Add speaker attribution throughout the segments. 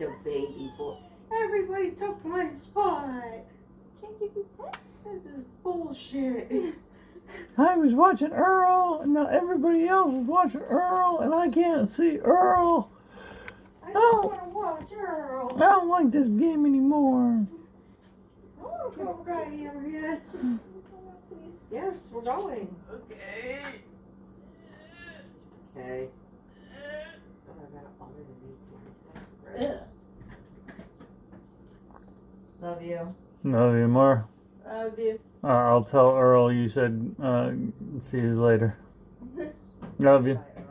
Speaker 1: the baby boy. Everybody took my spot.
Speaker 2: Can't give you pets?
Speaker 1: This is bullshit.
Speaker 3: I was watching Earl, and now everybody else is watching Earl, and I can't see Earl.
Speaker 1: I don't want to watch Earl.
Speaker 3: I don't like this game anymore.
Speaker 1: I want to go Guy Hammer yet. Please. Yes, we're going.
Speaker 2: Okay.
Speaker 1: Okay. Oh, I got all the names here. Love you.
Speaker 3: Love you more.
Speaker 2: Love you.
Speaker 3: I'll tell Earl you said see you later. Love you.
Speaker 1: Bye, Earl.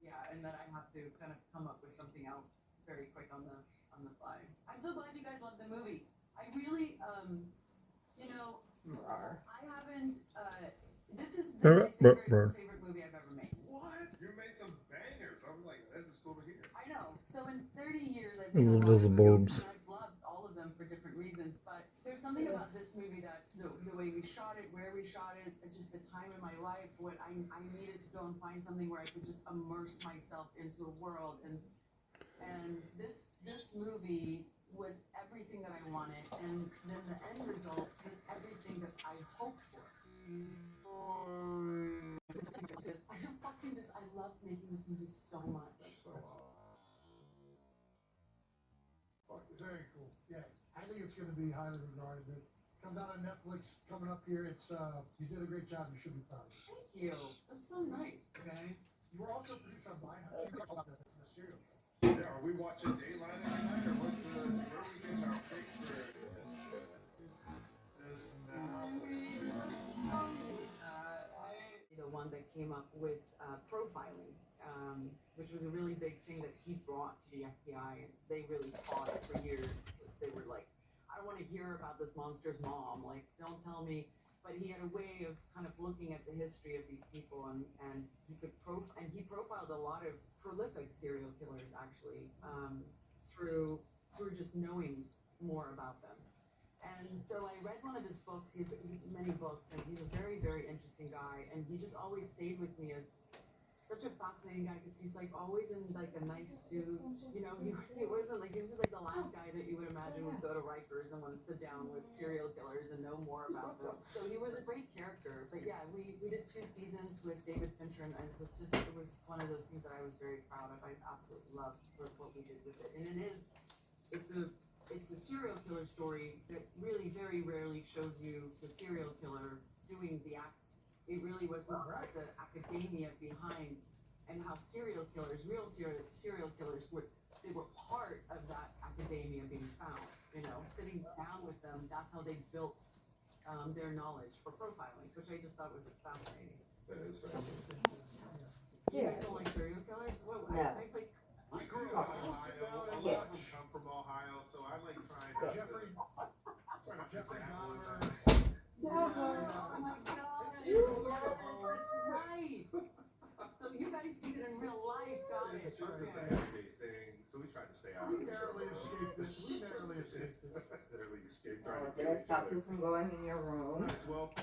Speaker 4: Yeah, and then I have to kind of come up with something else very quick on the fly. I'm so glad you guys loved the movie. I really, I haven't. This is my favorite movie I've ever made.
Speaker 5: What? You made some bangers. I'm like, this is cool to hear.
Speaker 4: I know. So in 30 years, I've made a lot
Speaker 3: Those
Speaker 4: of
Speaker 3: bulbs.
Speaker 4: movies, and I've loved all of them for different reasons. But there's something about this movie that the way we shot it, where we shot it, just the time in my life, what I needed to go and find something where I could just immerse myself into a world, and this movie was everything that I wanted, and then the end result is everything that I hoped for. I love making this movie so much.
Speaker 5: That's so
Speaker 6: Very cool. Yeah, I think it's going to be highly regarded. It comes out on Netflix coming up here. It's you did a great job. You should be proud of it.
Speaker 4: Thank you. That's so nice, guys.
Speaker 6: You were also produced on Mine House. You about the serial killer.
Speaker 5: Yeah, are we watching Daylight every night, or what's where are we getting our fix for this now?
Speaker 4: The one that came up with profiling, which was a really big thing that he brought to the FBI, and they really fought it for years because they were like, I don't want to hear about this monster's mom, like, don't tell me. But he had a way of kind of looking at the history of these people, and he could he profiled a lot of prolific serial killers actually, through just knowing more about them. And so I read one of his books. He has many books, and he's a very, very interesting guy. And he just always stayed with me as such a fascinating guy because he's like always in like a nice suit. You know, he wasn't like, he was like the last guy that you would imagine would go to Rikers and want to sit down with serial killers and know more about them. So he was a great character. But yeah, we did 2 seasons with David Fincher, and it was one of those things that I was very proud of. I absolutely loved what we did with it. And it's a serial killer story that really very rarely shows you the serial killer doing the act. It really was more about the academia behind and how serial killers, real serial killers, were part of that academia being found. You know, sitting down with them, that's how they built their knowledge for profiling, which I just thought was fascinating.
Speaker 5: That is fascinating.
Speaker 4: You guys don't like serial killers? Whoa,
Speaker 1: No.
Speaker 5: I grew up in Ohio. A lot of them come from Ohio, so I like trying to
Speaker 6: Jeffrey
Speaker 5: Jeffrey
Speaker 6: Dahmer.
Speaker 4: Oh my God, right. So you guys see it in real life, got it.
Speaker 5: It's just
Speaker 4: Okay.
Speaker 5: an everyday thing, so we try to stay out of
Speaker 6: We
Speaker 5: it.
Speaker 6: narrowly escaped this. We narrowly escaped it.
Speaker 5: Narrowly escaped
Speaker 1: Oh,
Speaker 5: trying to
Speaker 1: did
Speaker 5: kill
Speaker 1: I
Speaker 5: each
Speaker 1: stop
Speaker 5: other.
Speaker 1: you from going in your room?
Speaker 5: Nice, well,